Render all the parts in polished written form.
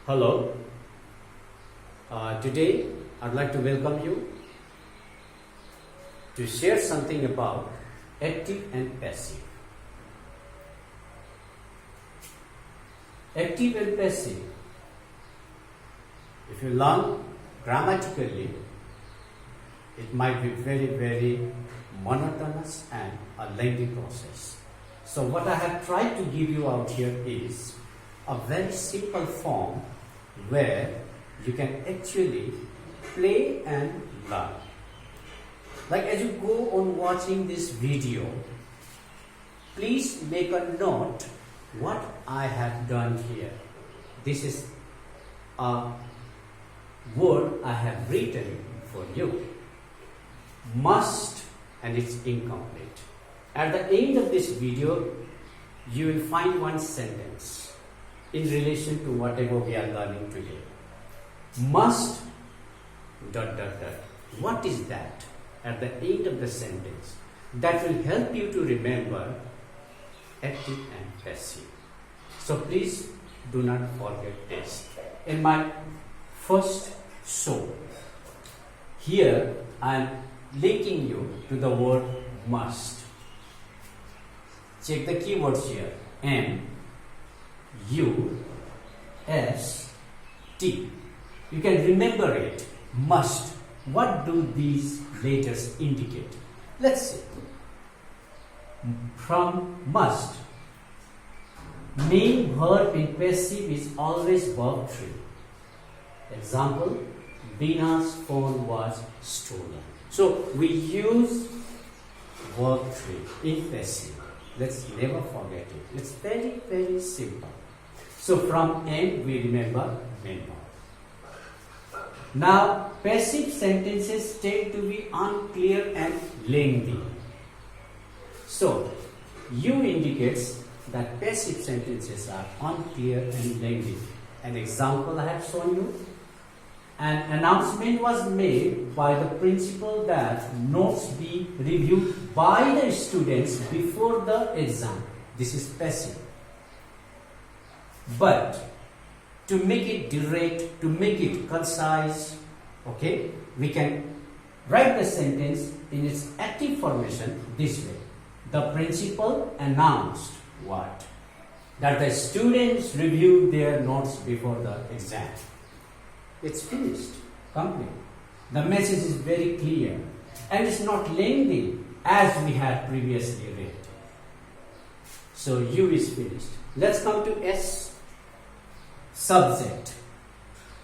Hello. Today I'd like to welcome you to share something about active and passive. Active and passive, if you learn grammatically, it might be very monotonous and a lengthy process. So what I have tried to give you out here is a very simple form where you can actually play and learn. Like as you go on watching this video, please make a note what I have done here. This is a word I have written for you. Must, and it's incomplete. At the end of this video, you will find one sentence in relation to whatever we are learning today. Must ... What is that? At the end of the sentence, that will help you to remember active and passive. So please do not forget this. In my first show, here I am linking you to the word must. Check the keywords here. M-U-S-T. You can remember it. Must. What do these letters indicate? Let's see. From must, main verb in passive is always verb 3. Example, Bina's phone was stolen. So we use verb 3 in passive. Let's never forget it. It's very simple. So from M we remember main verb. Now passive sentences tend to be unclear and lengthy. So U indicates that passive sentences are unclear and lengthy. An example I have shown you. An announcement was made by the principal that notes be reviewed by the students before the exam. This is passive. But to make it direct, to make it concise, okay, we can write the sentence in its active formation this way. The principal announced what? That the students reviewed their notes before the exam. It's finished, complete. The message is very clear and it's not lengthy as we had previously read. So U is finished. Let's come to S. Subject.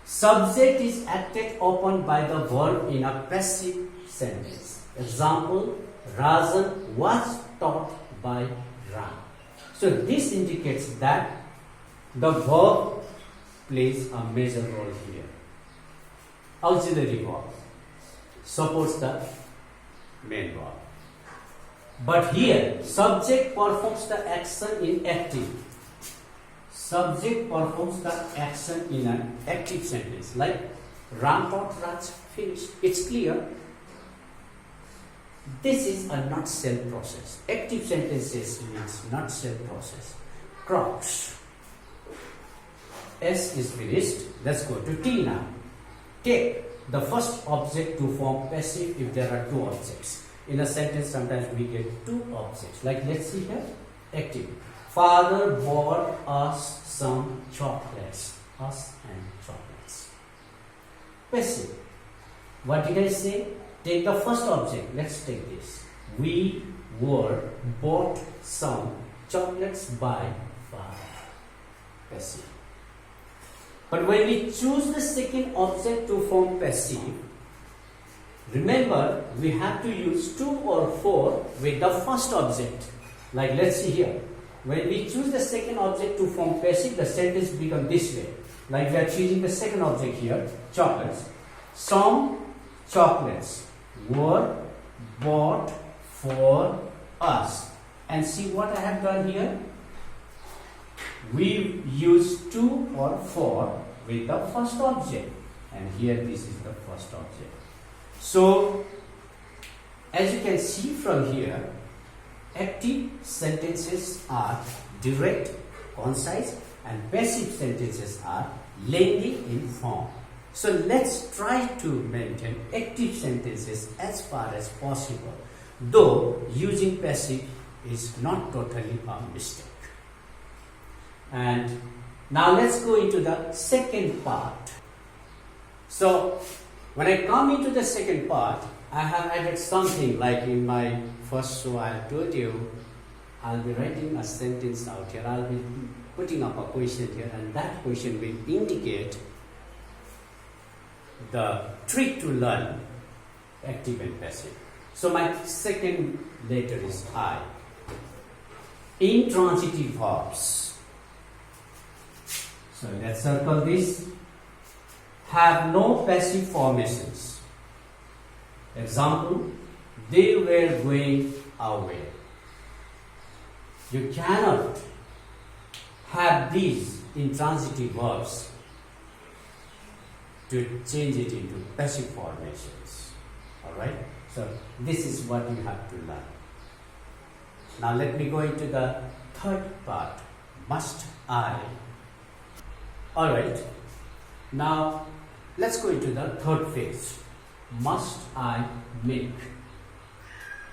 Subject is acted upon by the verb in a passive sentence. Example, Rajan was taught by Ram. So this indicates that the verb plays a major role here. Auxiliary verb supports the main verb. But here, subject performs the action in active. Subject performs the action in an active sentence. Like Ram taught Raj, finished. It's clear. This is a nutshell process. Active sentences means nutshell process. Crops. S is finished. Let's go to T now. Take the first object to form passive if there are two objects. In a sentence, sometimes we get two objects. Like let's see here. Active. Father bought us some chocolates. Us and chocolates. Passive. What did I say? Take the first object. Let's take this. We were bought some chocolates by father. Passive. But when we choose the second object to form passive, remember we have to use 2 or 4 with the first object. Like let's see here. When we choose the second object to form passive, the sentence becomes this way. Like we are choosing the second object here, chocolates. Some chocolates were bought for us. And see what I have done here? We use 2 or 4 with the first object. And here this is the first object. So, as you can see from here, active sentences are direct, concise, and passive sentences are lengthy in form. So let's try to maintain active sentences as far as possible, though using passive is not totally a mistake. And now let's go into the second part. So when I come into the second part, I have added something like in my first show I told you I'll be writing a sentence out here. I'll be putting up a question here, and that question will indicate the trick to learn active and passive. So my second letter is I. Intransitive verbs. So let's circle this. Have no passive formations. Example, they were going away. You cannot have these intransitive verbs to change it into passive formations. Alright? So this is what you have to learn. Now let me go into the third part. Must I? Alright. Now let's go into the third phase. Must I make?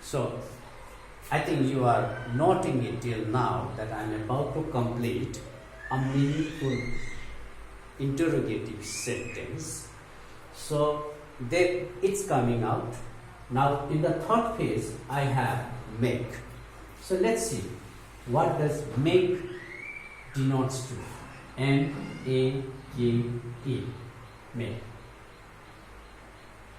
So I think you are noting it till now that I am about to complete a meaningful interrogative sentence. So then it's coming out. Now in the third phase I have make. So let's see what does make denotes to. M-A-K-E, make.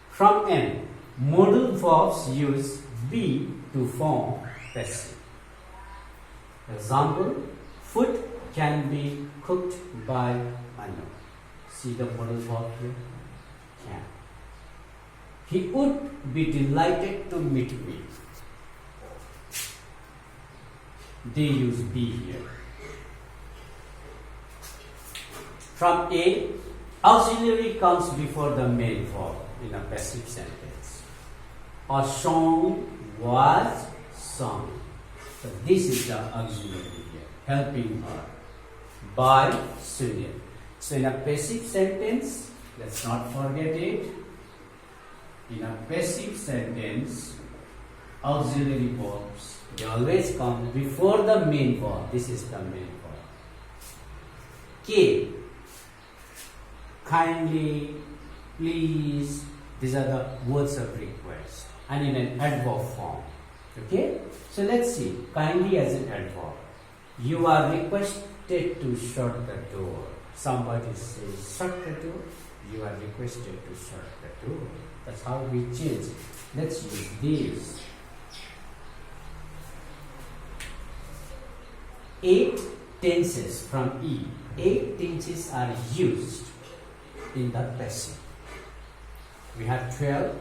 From M, modal verbs use be to form passive. Example, food can be cooked by Anu. See the modal verb here? Can. He would be delighted to meet me. They use be here. From A, auxiliary comes before the main verb in a passive sentence. A song was sung. So this is the auxiliary here, helping her by Sunil. So in a passive sentence, let's not forget it. In a passive sentence, auxiliary verbs, they always come before the main verb. This is the main verb. K, kindly, please, these are the words of request, and in an adverb form. Okay? So let's see, kindly as an adverb. You are requested to shut the door. Somebody says shut the door. You are requested to shut the door. That's how we change. Let's use these. 8 tenses from E. 8 tenses are used in the passive. We have 12,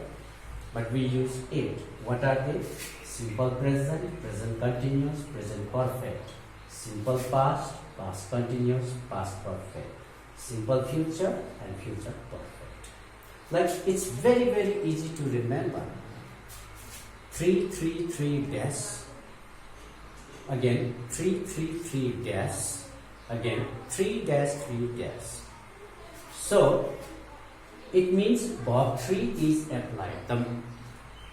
but we use 8. What are they? Simple present, present continuous, present perfect. Simple past, past continuous, past perfect. Simple future and future perfect. Like, it's very, very easy to remember. 3, 3, 3 dash. Again, 3, 3, 3 dash. Again, 3 dash, 3 dash. So, it means verb 3 is applied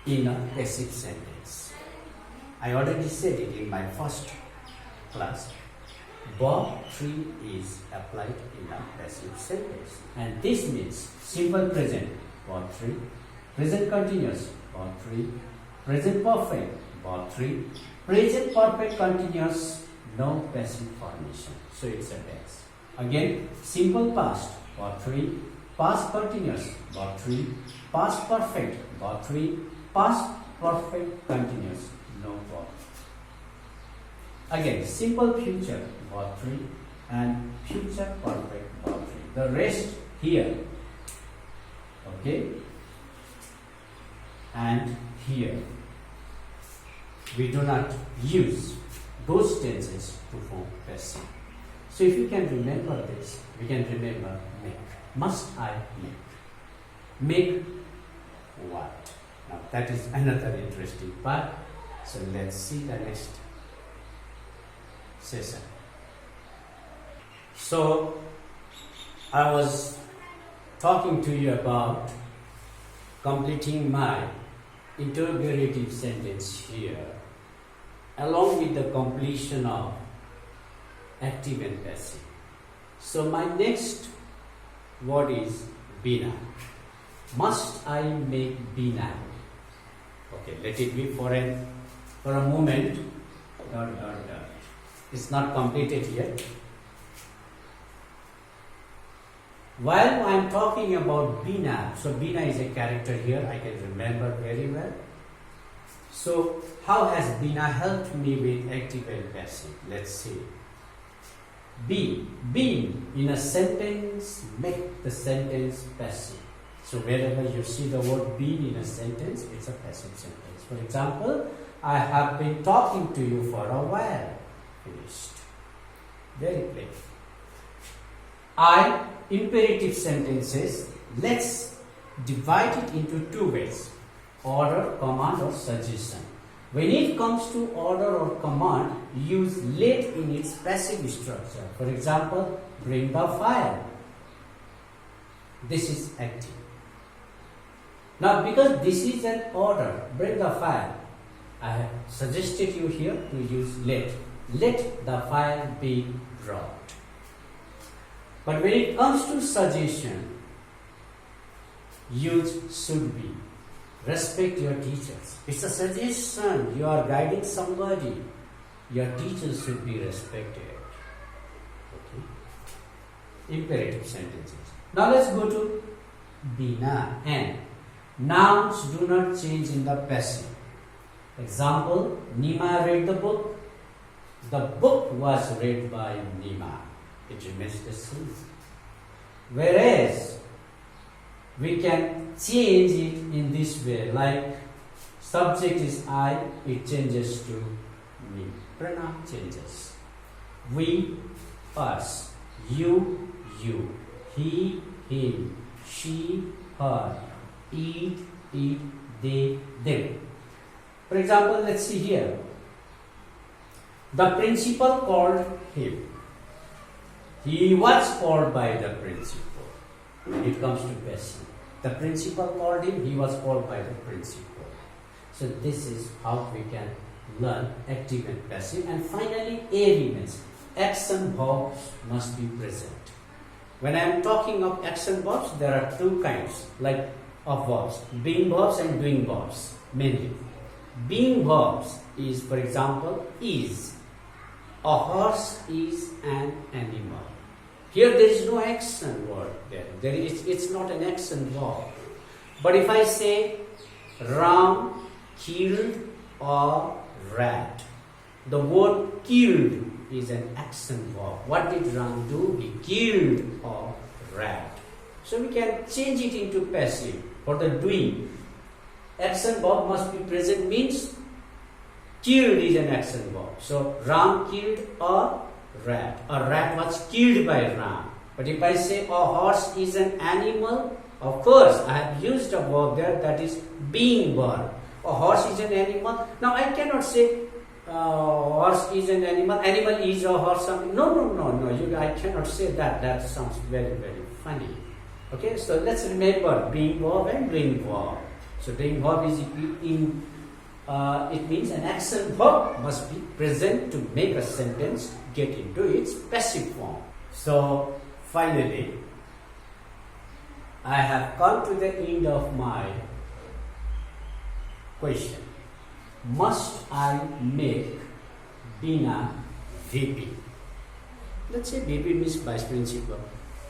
in a passive sentence. I already said it in my first class. Verb 3 is applied in a passive sentence. And this means simple present, verb 3. Present continuous, verb 3. Present perfect, verb 3. Present perfect continuous, no passive formation. So it's a dash. Again, simple past, verb 3. Past continuous, verb 3. Past perfect, verb 3. Past perfect continuous, no verb. Again, simple future, verb 3. And future perfect, verb 3. The rest here. Okay? And here. We do not use those tenses to form passive. So if you can remember this, we can remember make. Must I make? Make what? Now that is another interesting part. So let's see the next session. So I was talking to you about completing my interrogative sentence here along with the completion of active and passive. So my next word is bina. Must I make bina? Okay, let it be for a moment. It's not completed yet. While I am talking about bina, so bina is a character here, I can remember very well. So how has bina helped me with active and passive? Let's see. Being in a sentence, make the sentence passive. So wherever you see the word being in a sentence, it's a passive sentence. For example, I have been talking to you for a while. Finished. Very plain. Imperative sentences, let's divide it into two ways: order, command, or suggestion. When it comes to order or command, use let in its passive structure. For example, bring the file. This is active. Now, because this is an order, bring the file, I have suggested you here to use let. Let the file be brought. But when it comes to suggestion, use should be. Respect your teachers. It's a suggestion. You are guiding somebody. Your teachers should be respected. Okay. Imperative sentences. Now let's go to bina. And nouns do not change in the passive. Example, Nima read the book. The book was read by Nima. It remains the same. Whereas we can change it in this way, like subject is I, it changes to me. Pronoun changes. We, us. You, he, him. She, her. It, they, them. For example, let's see here. The principal called him. He was called by the principal. When it comes to passive, the principal called him, he was called by the principal. So this is how we can learn active and passive. And finally, A remains. Action verbs must be present. When I am talking of action verbs, there are two kinds of verbs: being verbs and doing verbs, mainly. Being verbs is, for example, is. A horse is an animal. Here there is no action word there. It's not an action verb. But if I say Ram killed a rat, the word killed is an action verb. What did Ram do? He killed a rat. So we can change it into passive. For the doing, action verb must be present, means killed is an action verb. So Ram killed a rat. A rat was killed by Ram. But if I say a horse is an animal, of course I have used a verb there, that is being verb. A horse is an animal. Now I cannot say horse is an animal, animal is a horse. No. I cannot say that. That sounds very, very funny. Okay, so let's remember being verb and doing verb. So doing verb is it means an action verb must be present to make a sentence get into its passive form. So finally, I have come to the end of my question. Must I make Bina VP? Let's say VP means vice principal.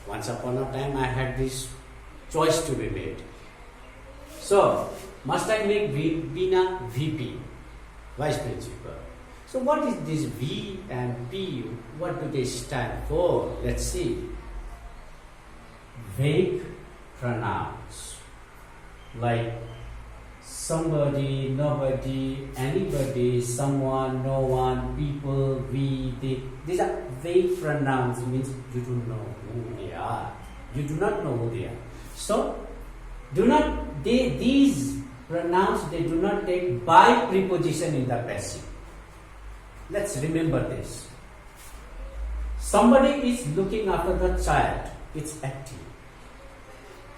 Once upon a time I had this choice to be made. So must I make Bina VP, vice principal? So what is this V and P? What do they stand for? Let's see. Vague pronouns like somebody, nobody, anybody, someone, no one, people, we, they. These are vague pronouns, means you don't know who they are. You do not know who they are. So these pronouns, they do not take by preposition in the passive. Let's remember this. Somebody is looking after the child. It's active.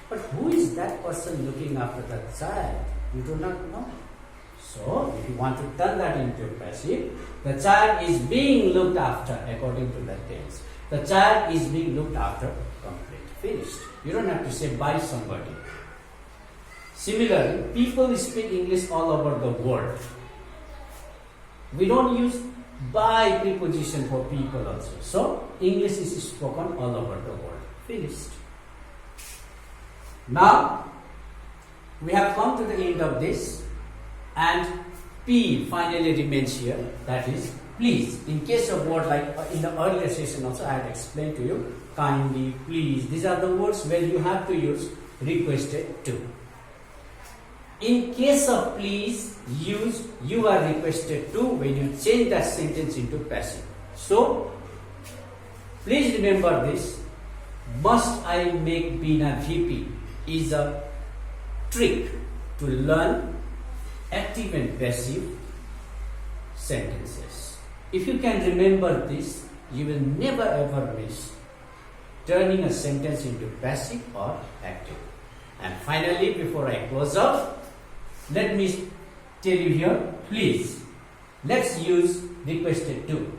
But who is that person looking after that child? You do not know. So, if you want to turn that into passive, the child is being looked after according to the tense. The child is being looked after, complete, finished. You don't have to say by somebody. Similarly, people speak English all over the world. We don't use by preposition for people also. So, English is spoken all over the world. Finished. Now, we have come to the end of this, and P finally remains here, that is please. In case of word like in the earlier session also I had explained to you, kindly, please, these are the words where you have to use requested to. In case of please, use you are requested to when you change that sentence into passive. So, please remember this, must I make Bina VP is a trick to learn active and passive sentences. If you can remember this, you will never ever miss turning a sentence into passive or active. And finally, before I close out, let me tell you here, please, let's use requested to.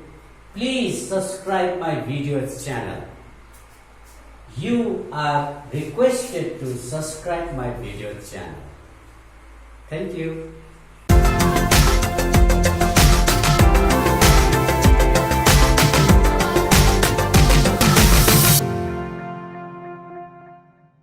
Please subscribe my videos channel. You are requested to subscribe my video channel. Thank you.